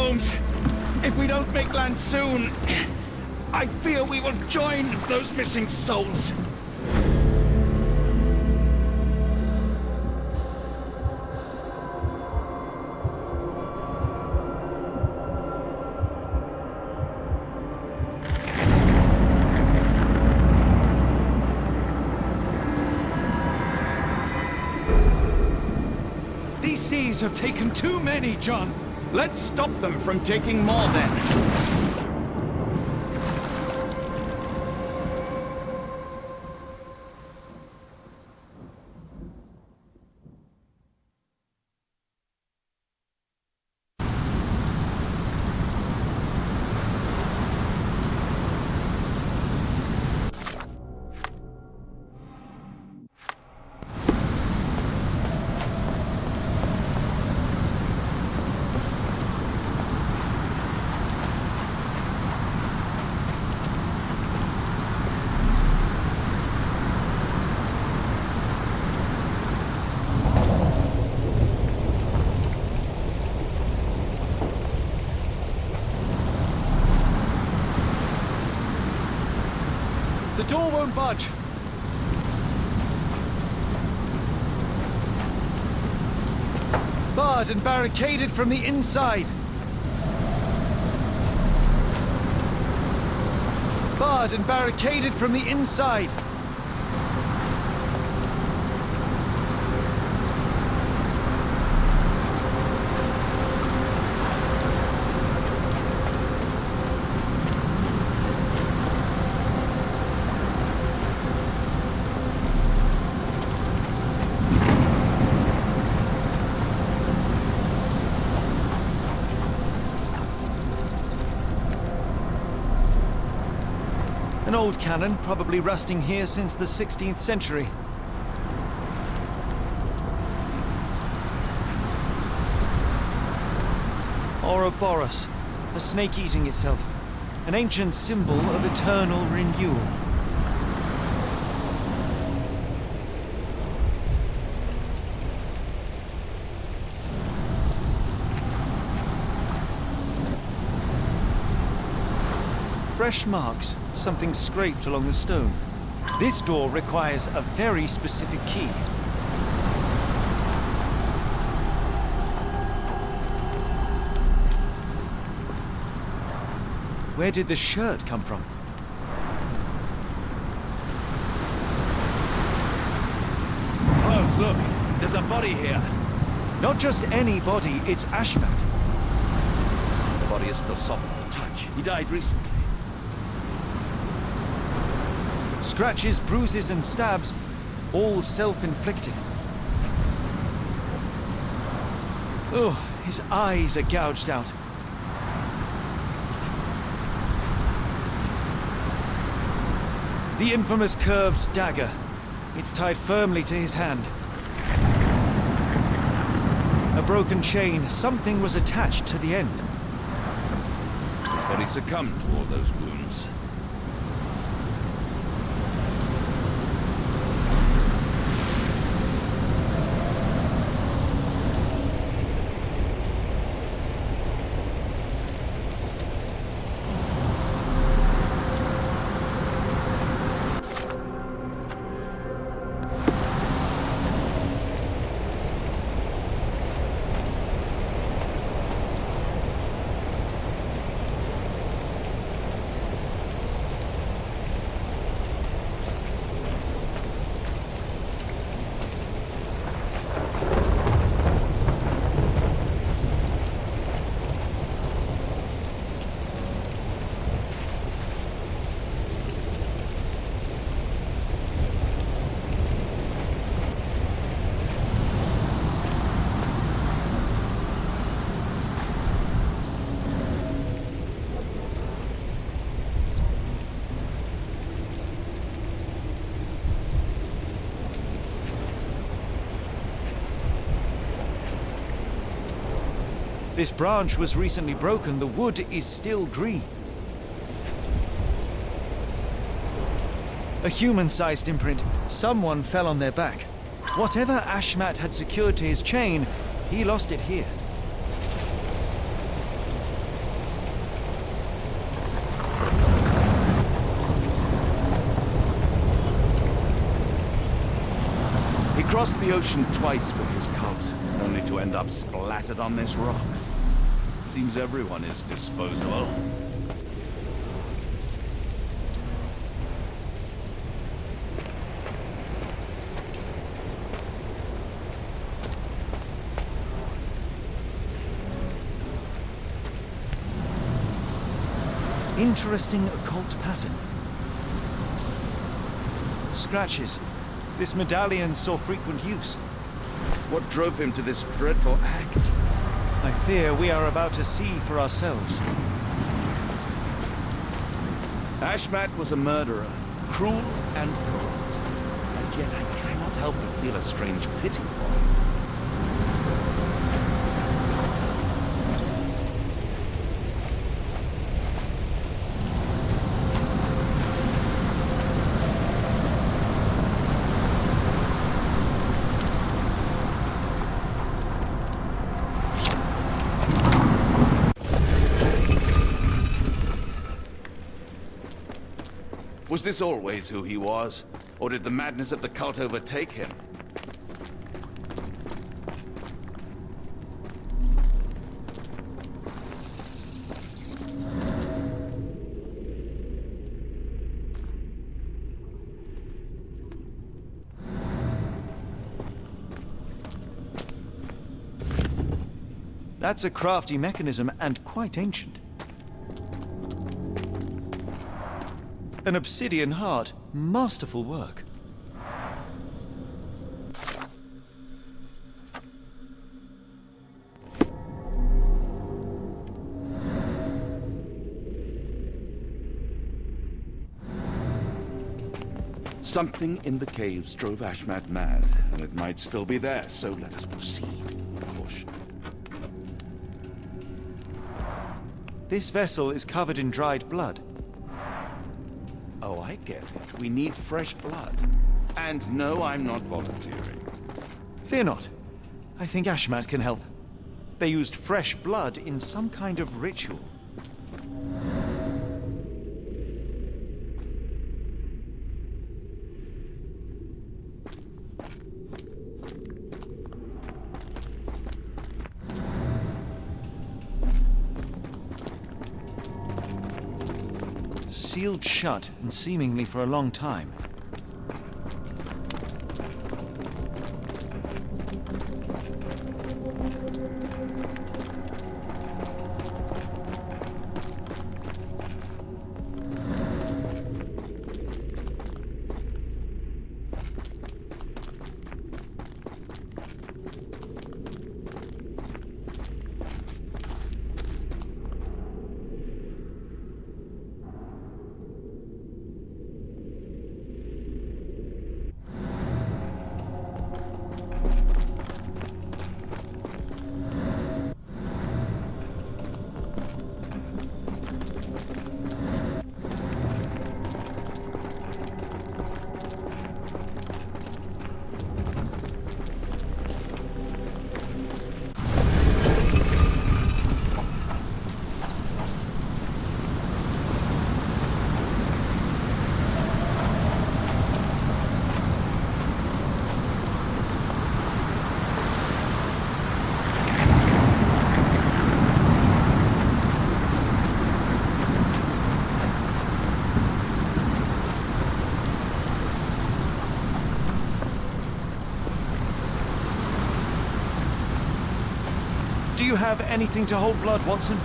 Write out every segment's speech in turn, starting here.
Holmes. If we don't make land soon, I fear we will join those missing souls. These seas have taken too many, John. Let's stop them from taking more, then. The door won't budge. Barred and barricaded from the inside. Barred and barricaded from the inside. An old cannon, probably rusting here since the 16th century. Ouroboros, a snake eating itself. An ancient symbol of eternal renewal. Fresh marks, something scraped along the stone. This door requires a very specific key. Where did the shirt come from? Holmes, look! There's a body here. Not just any body, it's Ashmat. The body is still soft to the touch. He died recently. Scratches, bruises, and stabs, all self-inflicted. Oh, his eyes are gouged out. The infamous curved dagger. It's tied firmly to his hand. A broken chain, something was attached to the end. His body succumbed to all those wounds. This branch was recently broken. The wood is still green. A human-sized imprint. Someone fell on their back. Whatever Ashmat had secured to his chain, he lost it here. crossed the ocean twice with his cult, only to end up splattered on this rock. Seems everyone is disposable. Interesting occult pattern. Scratches. This medallion saw frequent use. What drove him to this dreadful act? I fear we are about to see for ourselves. Ashmat was a murderer, cruel and cold. And yet I cannot help but feel a strange pity for him. Was this always who he was? Or did the madness of the cult overtake him? That's a crafty mechanism and quite ancient. An obsidian heart. Masterful work. Something in the caves drove Ashmat mad, and it might still be there, so let us proceed with caution. This vessel is covered in dried blood. Oh, I get it. We need fresh blood. And no, I'm not volunteering. Fear not. I think Ashmat can help. They used fresh blood in some kind of ritual. Sealed shut, and seemingly for a long time. Do you have anything to hold blood, Watson?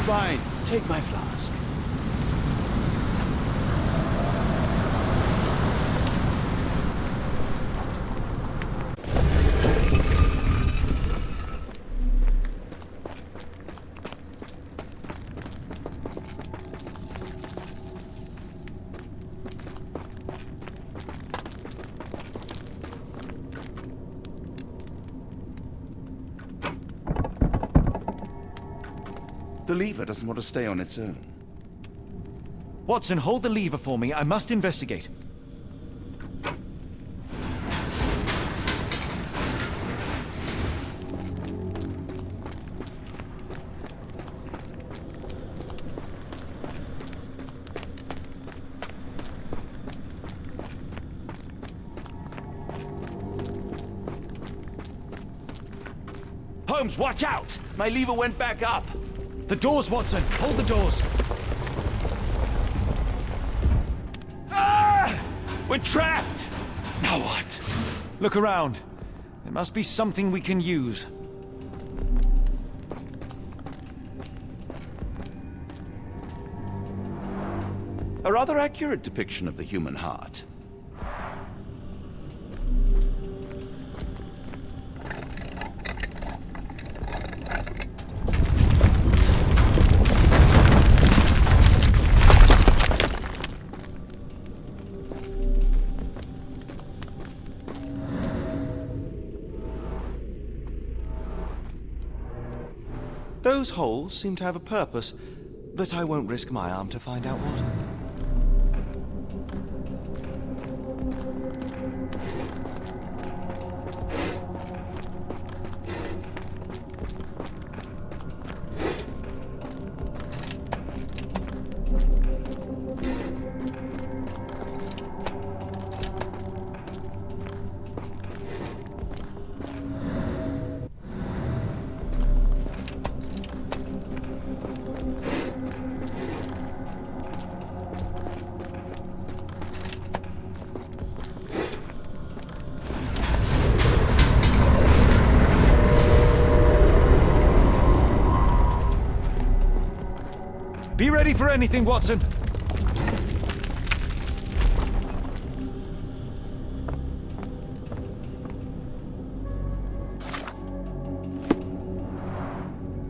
Fine, take my flask. The lever doesn't want to stay on its own. Watson, hold the lever for me. I must investigate. Holmes, watch out! My lever went back up. The doors, Watson! Hold the doors! Ah! We're trapped! Now what? Look around. There must be something we can use. A rather accurate depiction of the human heart. Those holes seem to have a purpose, but I won't risk my arm to find out what. Be ready for anything, Watson.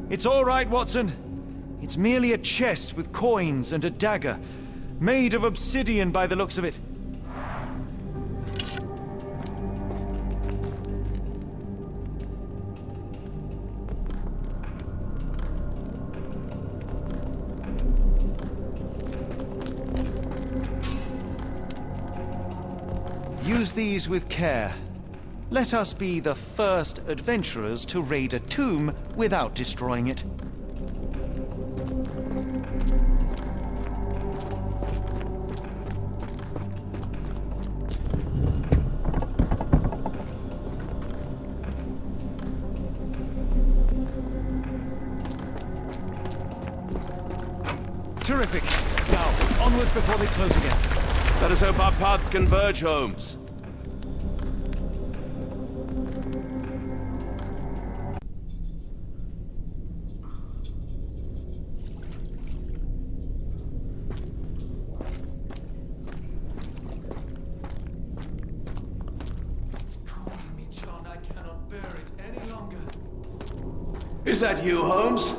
It's all right, Watson. It's merely a chest with coins and a dagger, made of obsidian by the looks of it. Use these with care. Let us be the first adventurers to raid a tomb without destroying it. Terrific. Now, onward before they close again. Let us hope our paths converge, Holmes. It's calling me, John. I cannot bear it any longer. Is that you, Holmes?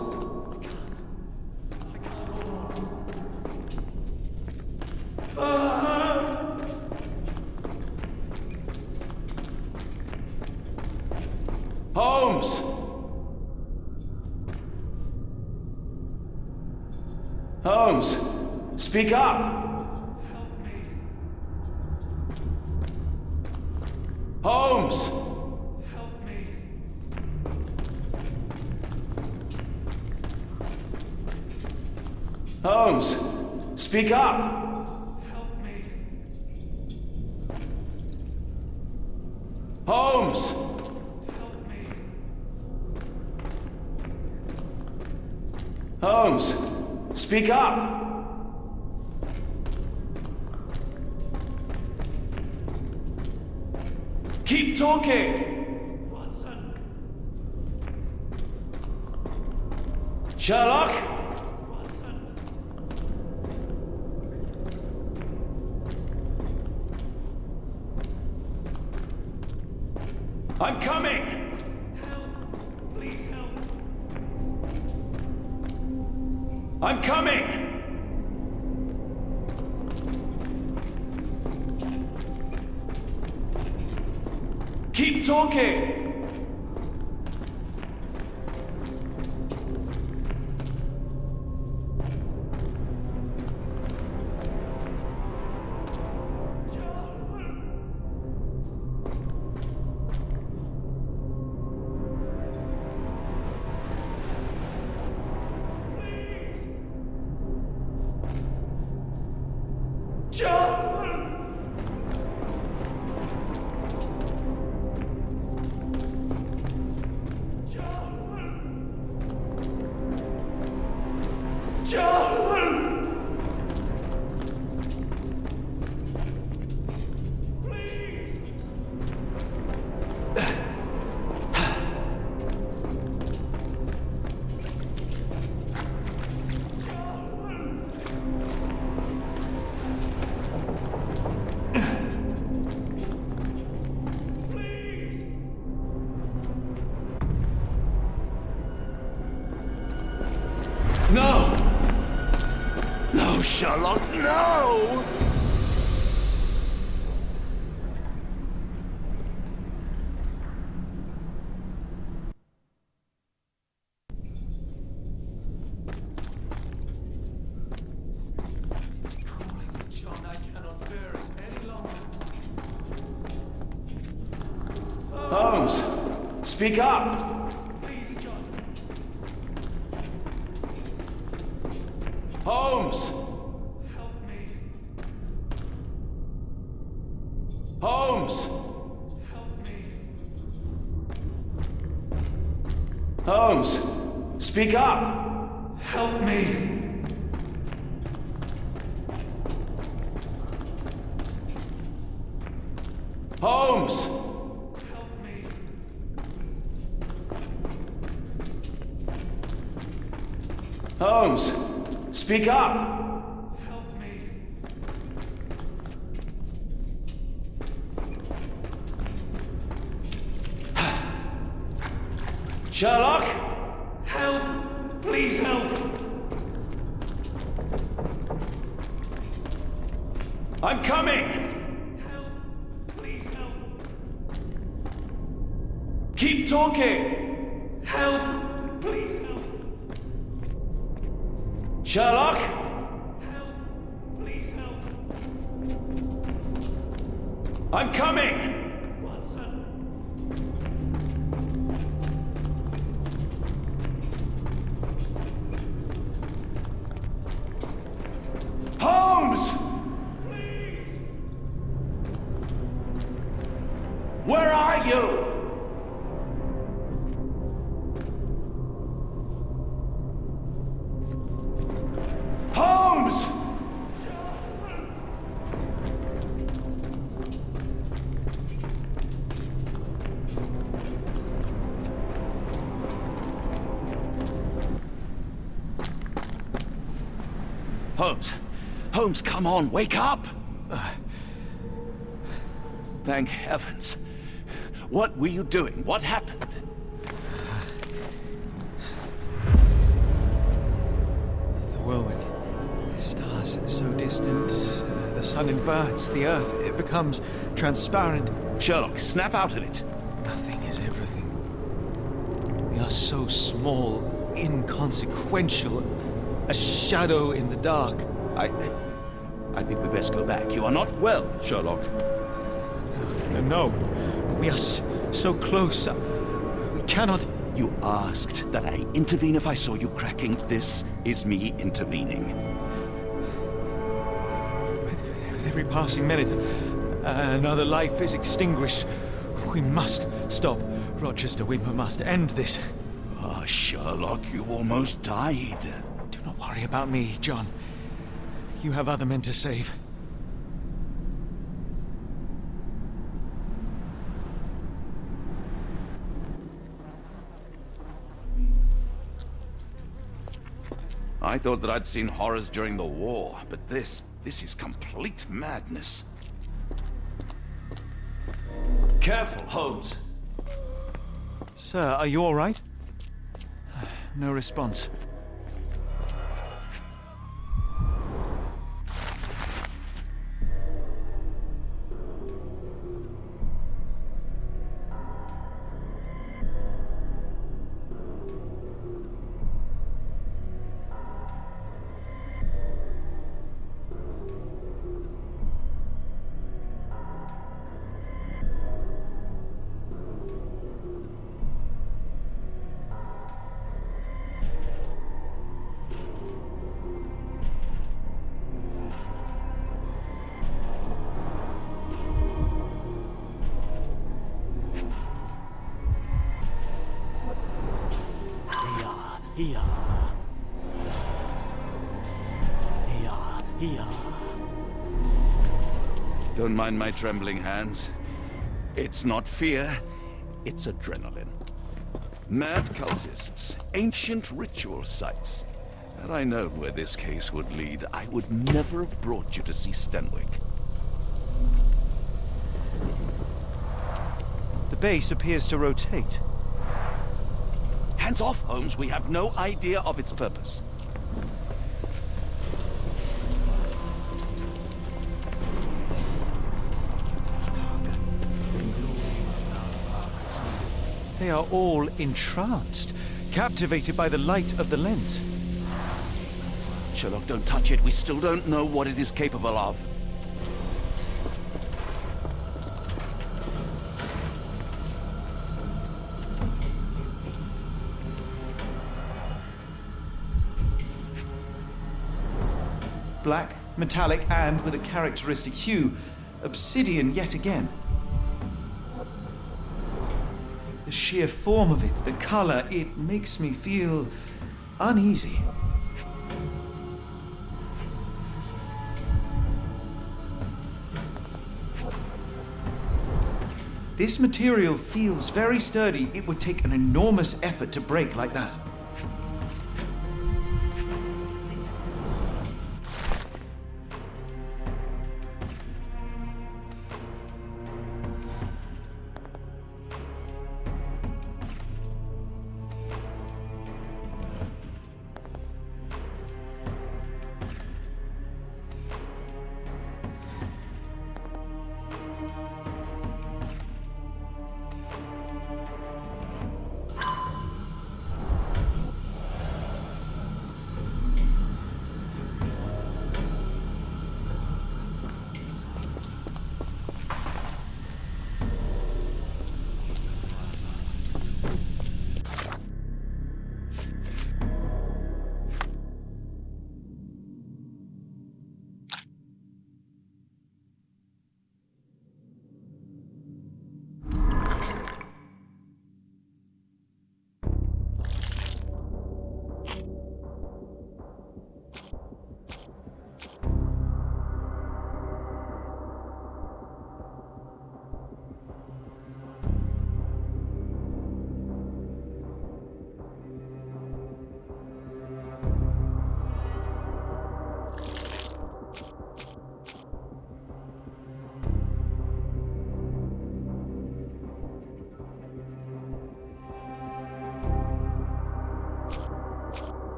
Holmes! Holmes! Speak up! Help me. Holmes! Help me. Holmes! Speak up! Help me. Holmes! Help me. Holmes! Speak up! Keep talking! Watson. Sherlock? Watson. I'm coming! Help. Please help. I'm coming! Keep talking! John! Sherlock, no! It's crawling with John. I cannot bear it any longer. Holmes, speak up! Please, John. Holmes! Help me. Holmes! Help me. Holmes, speak up! Help me. Holmes! Help me. Holmes, speak up! Help me. Sherlock? Help! Please help! I'm coming! Help! Please help! Keep talking! Help! Please help! Sherlock? Help! Please help! I'm coming! Watson! Holmes! Please! Where are you? Holmes! Holmes! Holmes, come on, wake up! Thank heavens. What were you doing? What happened? The whirlwind. Stars so distant. The sun inverts the earth. It becomes transparent. Sherlock, snap out of it. Nothing is everything. We are so small, inconsequential. A shadow in the dark. I think we best go back. You are not well, Sherlock. No. We are so close. We cannot. You asked that I intervene if I saw you cracking. This is me intervening. With every passing minute, another life is extinguished. We must stop Rochester. We must end this. Ah, Sherlock, you almost died. Do not worry about me, John. You have other men to save. I thought that I'd seen horrors during the war, but this is complete madness. Careful, Holmes. Sir, are you all right? No response. Don't mind my trembling hands. It's not fear, it's adrenaline. Mad cultists, ancient ritual sites. Had I known where this case would lead, I would never have brought you to see Stenwick. The base appears to rotate. Hands off, Holmes. We have no idea of its purpose. They are all entranced, captivated by the light of the lens. Sherlock, don't touch it. We still don't know what it is capable of. Black, metallic, and with a characteristic hue. Obsidian yet again. The sheer form of it, the color, it makes me feel uneasy. This material feels very sturdy. It would take an enormous effort to break like that.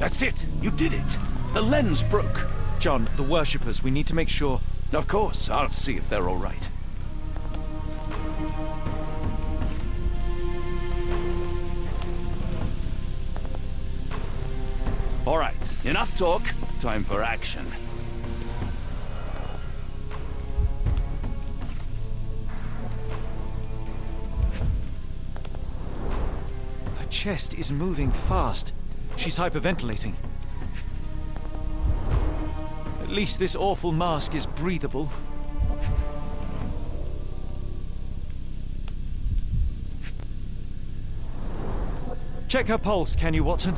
That's it! You did it! The lens broke! John, the worshippers, we need to make sure. Of course, I'll see if they're all right. All right, enough talk. Time for action. Her chest is moving fast. She's hyperventilating. At least this awful mask is breathable. Check her pulse, can you, Watson?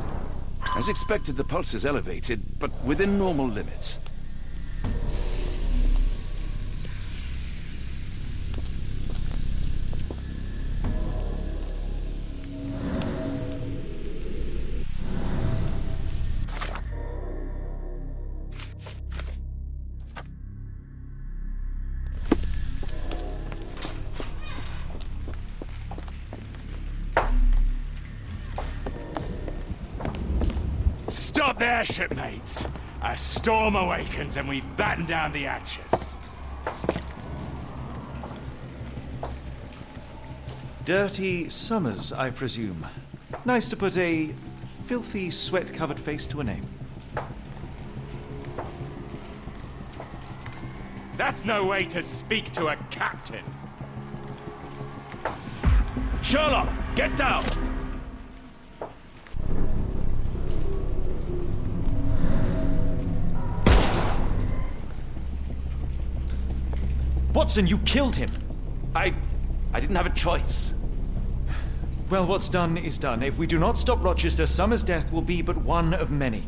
As expected, the pulse is elevated, but within normal limits. Stop there, shipmates. A storm awakens and we batten down the hatches. Dirty Summers, I presume. Nice to put a filthy, sweat-covered face to a name. That's no way to speak to a captain. Sherlock, get down! Watson, you killed him! I didn't have a choice. Well, what's done is done. If we do not stop Rochester, Summers' death will be but one of many.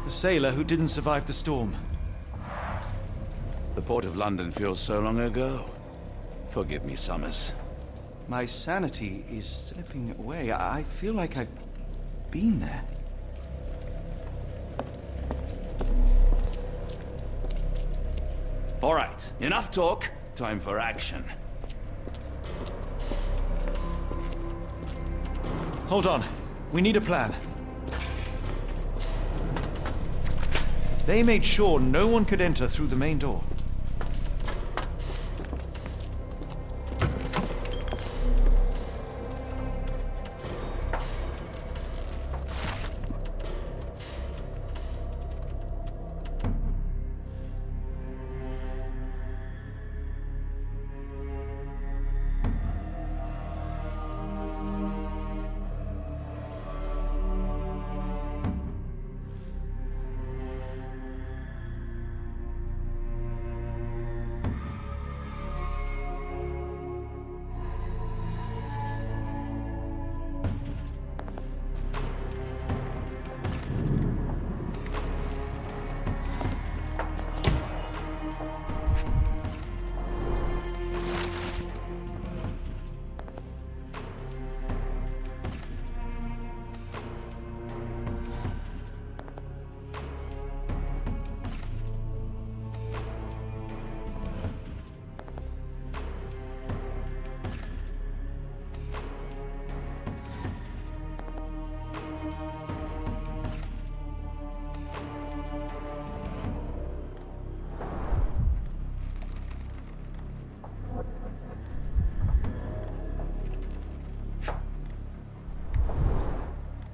The sailor who didn't survive the storm. The port of London feels so long ago. Forgive me, Summers. My sanity is slipping away. I feel like I've been there. All right, enough talk. Time for action. Hold on. We need a plan. They made sure no one could enter through the main door.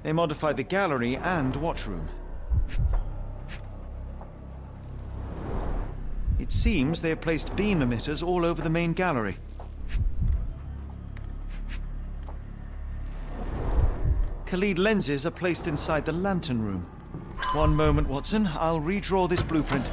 They modified the gallery and watchroom. It seems they have placed beam emitters all over the main gallery. Khalid lenses are placed inside the lantern room. One moment, Watson. I'll redraw this blueprint.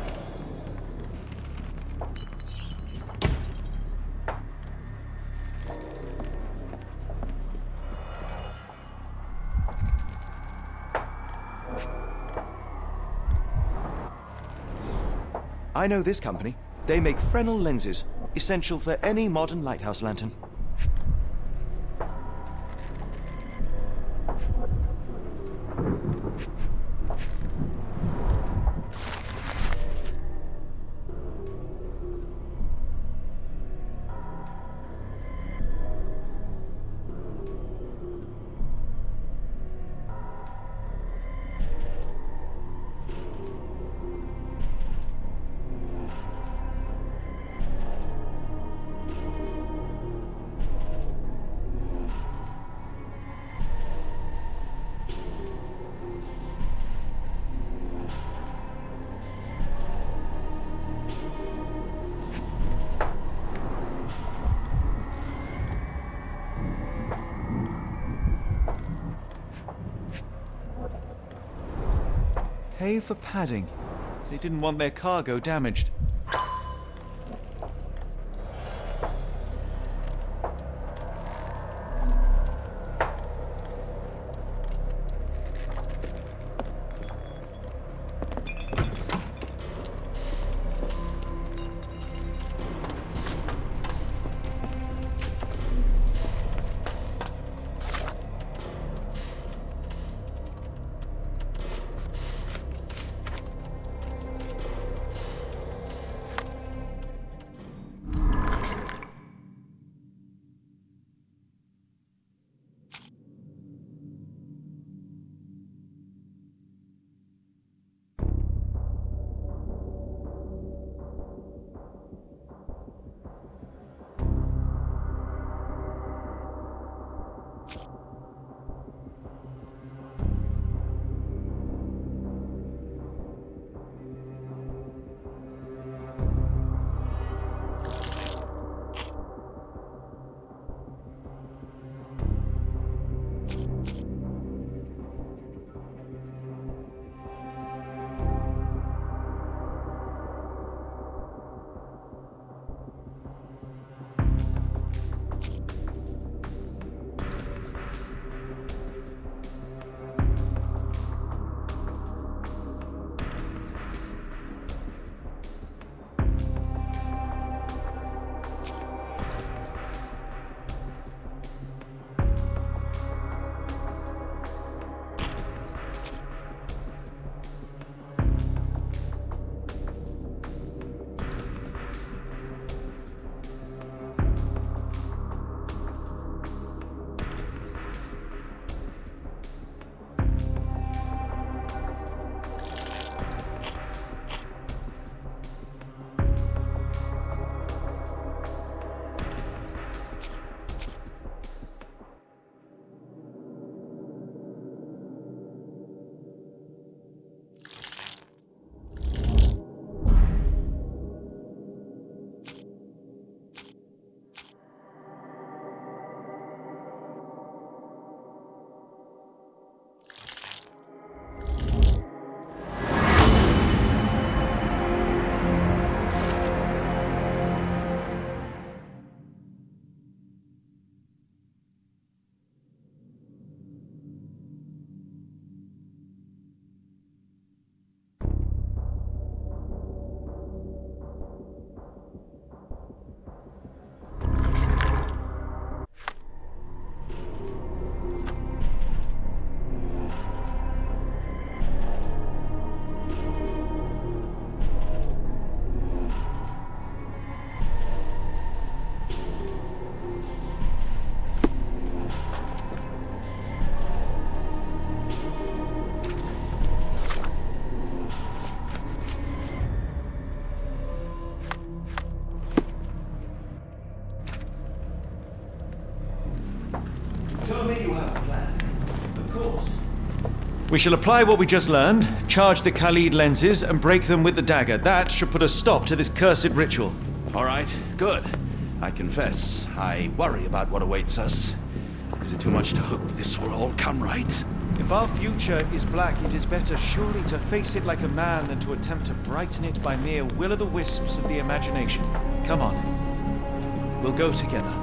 I know this company. They make Fresnel lenses, essential for any modern lighthouse lantern. Pay for padding. They didn't want their cargo damaged. We shall apply what we just learned, charge the Khalid lenses, and break them with the dagger. That should put a stop to this cursed ritual. All right, good. I confess, I worry about what awaits us. Is it too much to hope this will all come right? If our future is black, it is better surely to face it like a man than to attempt to brighten it by mere will-o'-the-wisps of the imagination. Come on. We'll go together.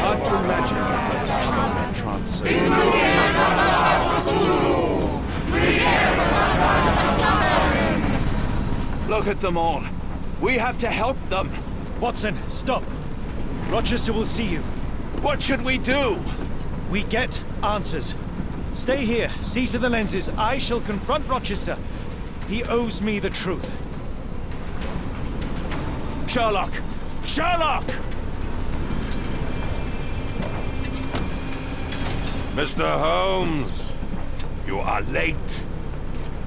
Hard to imagine that trance. Look at them all. We have to help them. Watson, stop. Rochester will see you. What should we do? We get answers. Stay here, see to the lenses. I shall confront Rochester. He owes me the truth. Sherlock! Sherlock! Mr. Holmes, you are late.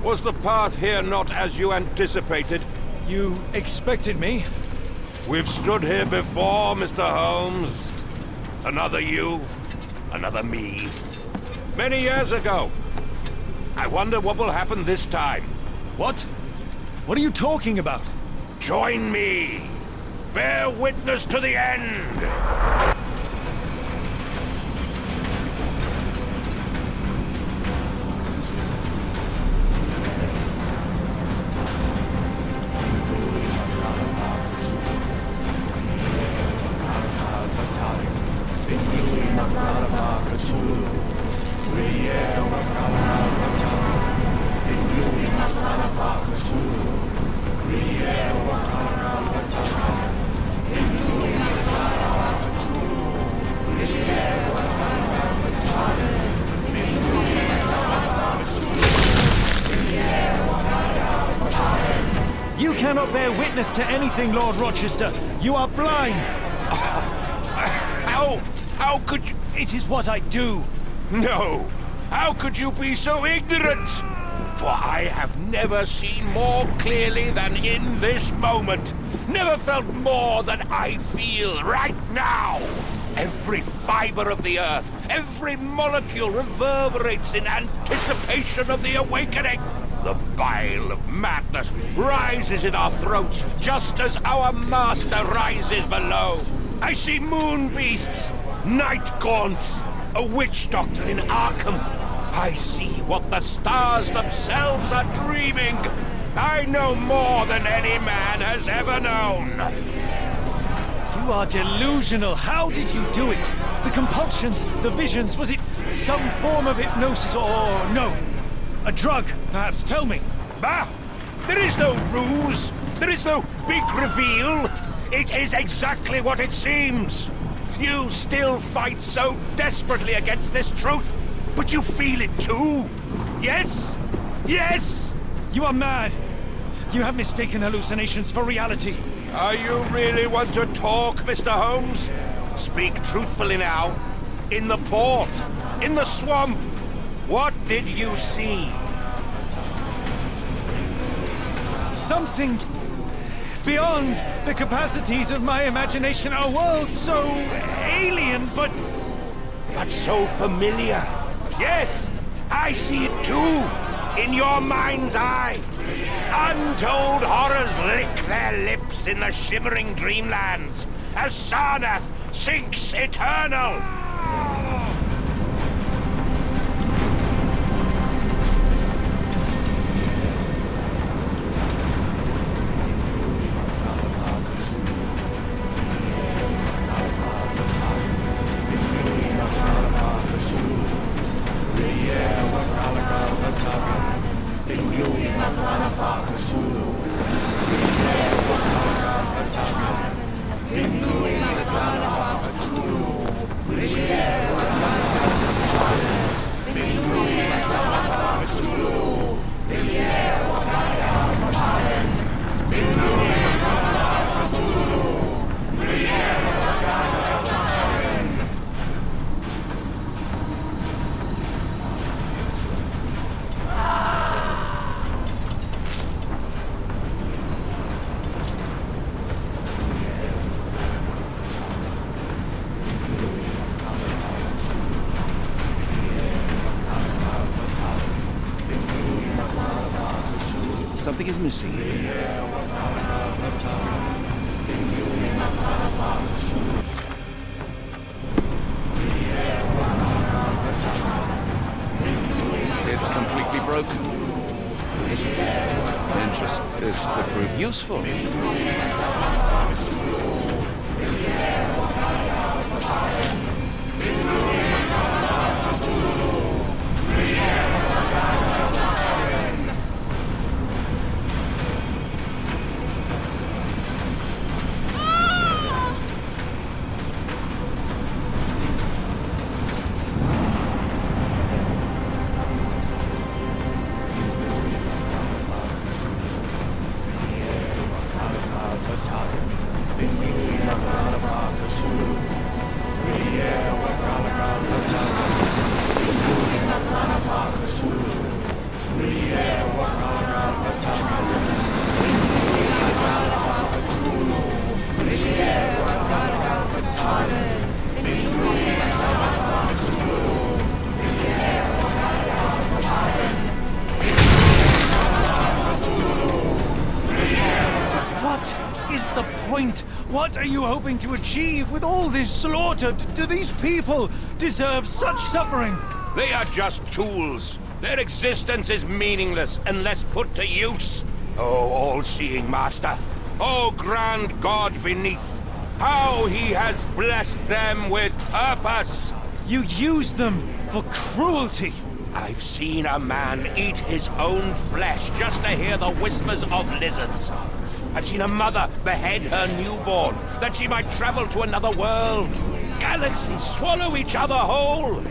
Was the path here not as you anticipated? You expected me? We've stood here before, Mr. Holmes. Another you, another me. Many years ago. I wonder what will happen this time. What? What are you talking about? Join me. Bear witness to the end. You cannot bear witness to anything, Lord Rochester. You are blind. How could you? It is what I do. No! How could you be so ignorant? For I have never seen more clearly than in this moment. Never felt more than I feel right now. Every fiber of the earth, every molecule reverberates in anticipation of the awakening. The bile of madness rises in our throats, just as our master rises below. I see moon beasts, night gaunts, a witch doctor in Arkham. I see what the stars themselves are dreaming. I know more than any man has ever known. You are delusional. How did you do it? The compulsions, the visions, was it some form of hypnosis or no? A drug, perhaps? Tell me. Bah! There is no ruse. There is no big reveal. It is exactly what it seems. You still fight so desperately against this truth, but you feel it too. Yes? Yes? You are mad. You have mistaken hallucinations for reality. Are you really want to talk, Mr. Holmes? Speak truthfully now. In the port, in the swamp, what did you see? Something beyond the capacities of my imagination. A world so alien, but so familiar. Yes, I see it too. In your mind's eye. Untold horrors lick their lips in the shimmering dreamlands as Sarnath sinks eternal. Something is missing. It's completely broken. Interesting. This could prove useful. What are you hoping to achieve with all this slaughter? Do these people deserve such suffering? They are just tools. Their existence is meaningless unless put to use. Oh, all-seeing master. Oh, grand God beneath. How he has blessed them with purpose. You use them for cruelty. I've seen a man eat his own flesh just to hear the whispers of lizards. I've seen a mother behead her newborn, that she might travel to another world. Galaxies swallow each other whole.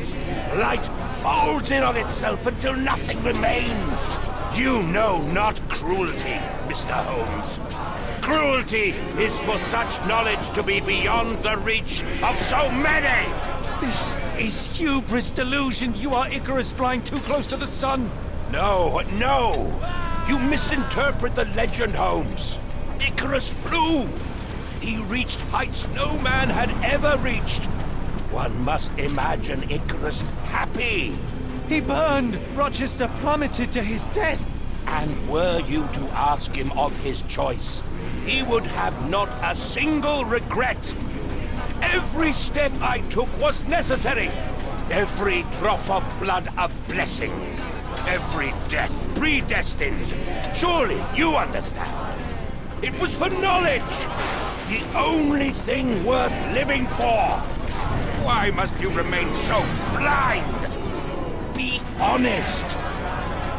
Light folds in on itself until nothing remains. You know not cruelty, Mr. Holmes. Cruelty is for such knowledge to be beyond the reach of so many. This is hubris delusion. You are Icarus flying too close to the sun. No, no. You misinterpret the legend, Holmes. Icarus flew. He reached heights no man had ever reached. One must imagine Icarus happy. He burned! Rochester plummeted to his death! And were you to ask him of his choice, he would have not a single regret. Every step I took was necessary. Every drop of blood a blessing. Every death predestined. Surely you understand. It was for knowledge. The only thing worth living for. Why must you remain so blind? Be honest.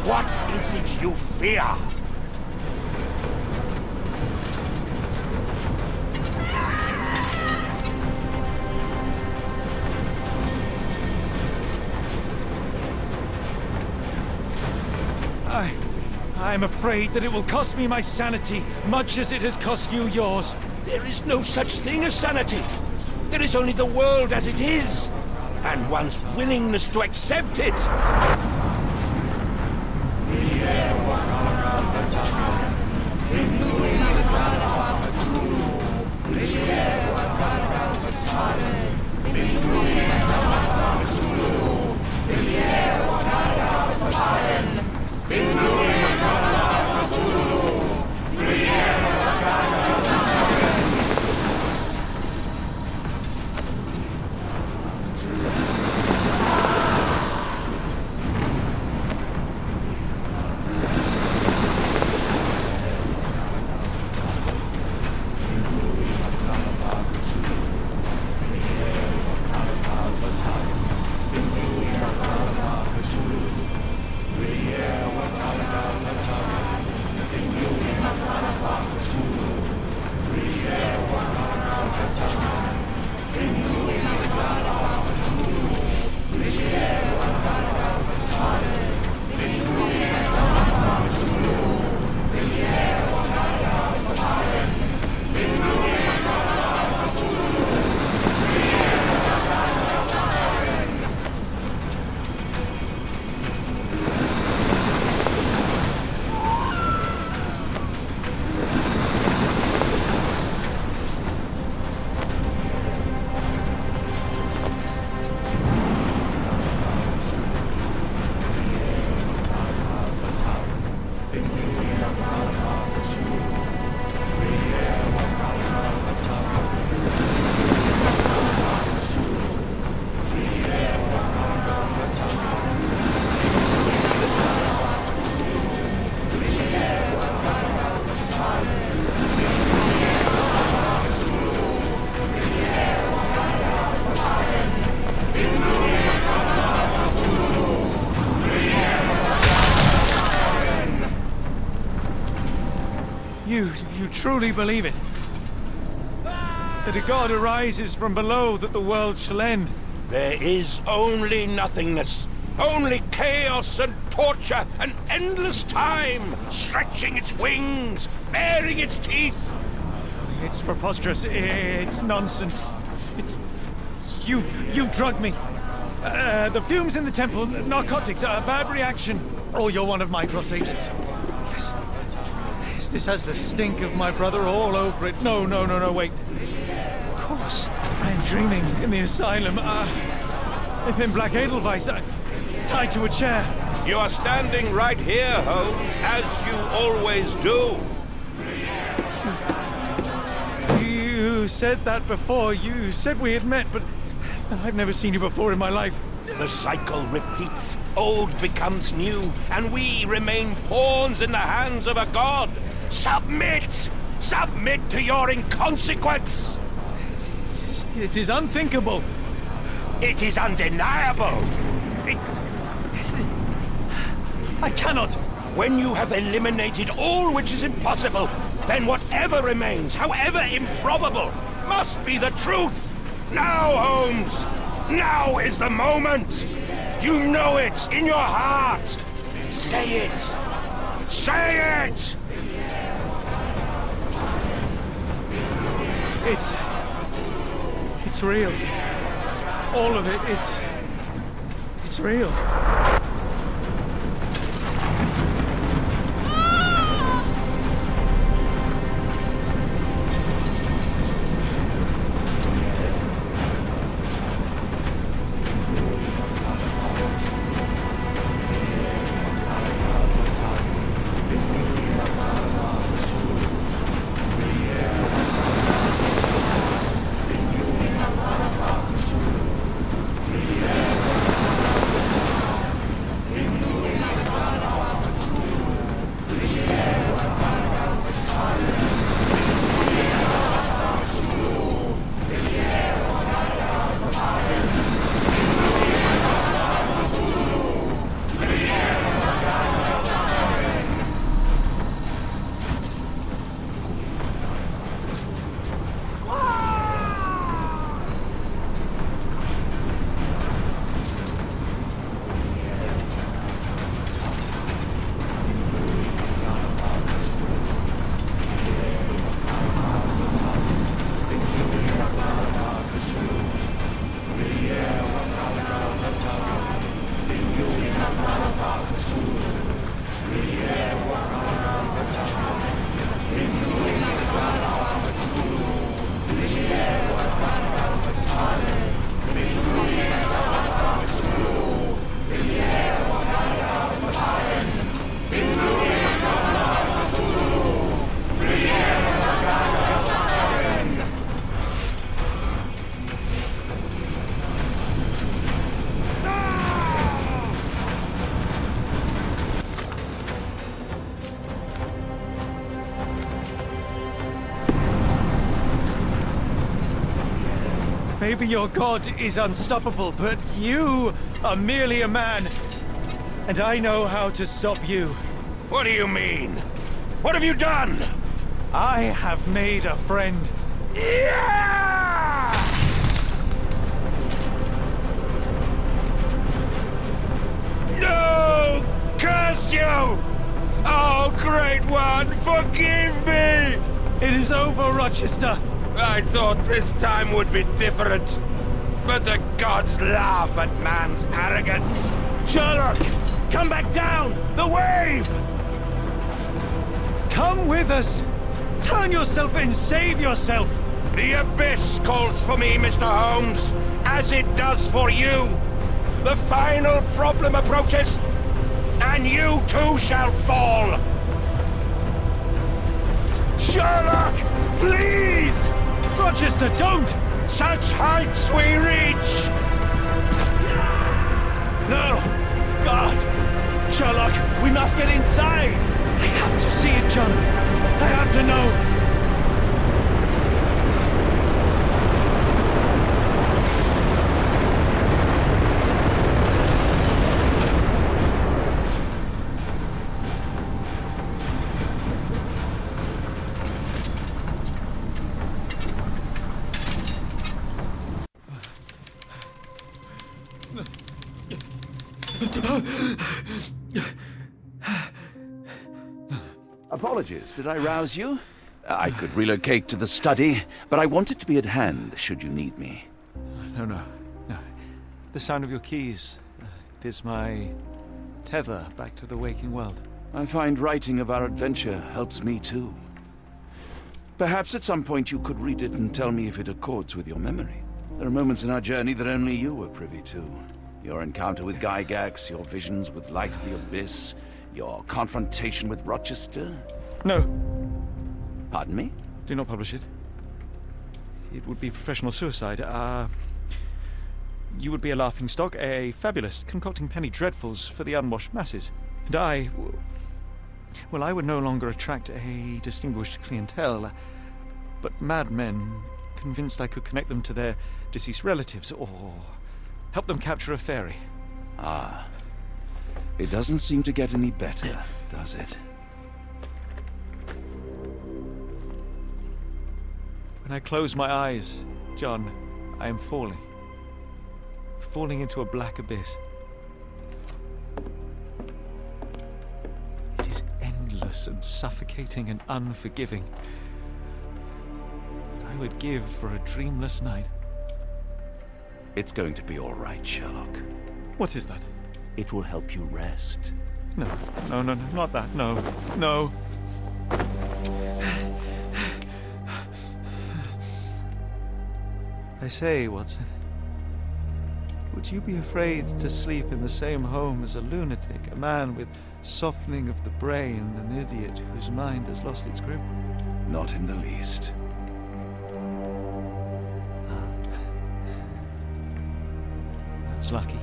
What is it you fear? I'm afraid that it will cost me my sanity, much as it has cost you yours. There is no such thing as sanity. There is only the world as it is, and one's willingness to accept it. You truly believe it? That a god arises from below, that the world shall end? There is only nothingness. Only chaos and torture and endless time, stretching its wings, baring its teeth. It's preposterous. It's nonsense. It's... You drugged me. The fumes in the temple, narcotics, a bad reaction. Oh, you're one of my cross agents. Yes. Yes, this has the stink of my brother all over it. No, wait. Of course. I am dreaming in the asylum. In Black Edelweiss, tied to a chair. You are standing right here, Holmes, as you always do. You said that before. You said we had met, but I've never seen you before in my life. The cycle repeats. Old becomes new, and we remain pawns in the hands of a god. Submit! Submit to your inconsequence! It is unthinkable. It is undeniable. I cannot. When you have eliminated all which is impossible, then whatever remains, however improbable, must be the truth. Now, Holmes! Now is the moment! You know it in your heart! Say it! Say it! It's real. All of it, it's real. Maybe your god is unstoppable, but you are merely a man. And I know how to stop you. What do you mean? What have you done? I have made a friend. Yeah! No! Curse you! Oh, Great One, forgive me! It is over, Rochester. I thought this time would be different. But the gods laugh at man's arrogance. Sherlock, come back down! The wave! Come with us! Turn yourself in, save yourself! The abyss calls for me, Mr. Holmes, as it does for you. The final problem approaches, and you too shall fall. Sherlock, please! Rochester, don't! Such heights we reach! No! God! Sherlock, we must get inside! I have to see it, John. I have to know. Apologies, did I rouse you? I could relocate to the study, but I wanted to be at hand should you need me. No. The sound of your keys. It is my tether back to the waking world. I find writing of our adventure helps me too. Perhaps at some point you could read it and tell me if it accords with your memory. There are moments in our journey that only you were privy to. Your encounter with Gygax, your visions with Light of the Abyss, your confrontation with Rochester. No. Pardon me? Do not publish it. It would be professional suicide. You would be a laughingstock, a fabulist, concocting penny dreadfuls for the unwashed masses. And I would no longer attract a distinguished clientele, but madmen convinced I could connect them to their deceased relatives, or help them capture a fairy. Ah. It doesn't seem to get any better, does it? When I close my eyes, John, I am falling. Falling into a black abyss. It is endless and suffocating and unforgiving. What I would give for a dreamless night. It's going to be all right, Sherlock. What is that? It will help you rest. No, not that. No. I say, Watson, would you be afraid to sleep in the same home as a lunatic, a man with softening of the brain, an idiot whose mind has lost its grip? Not in the least. That's lucky.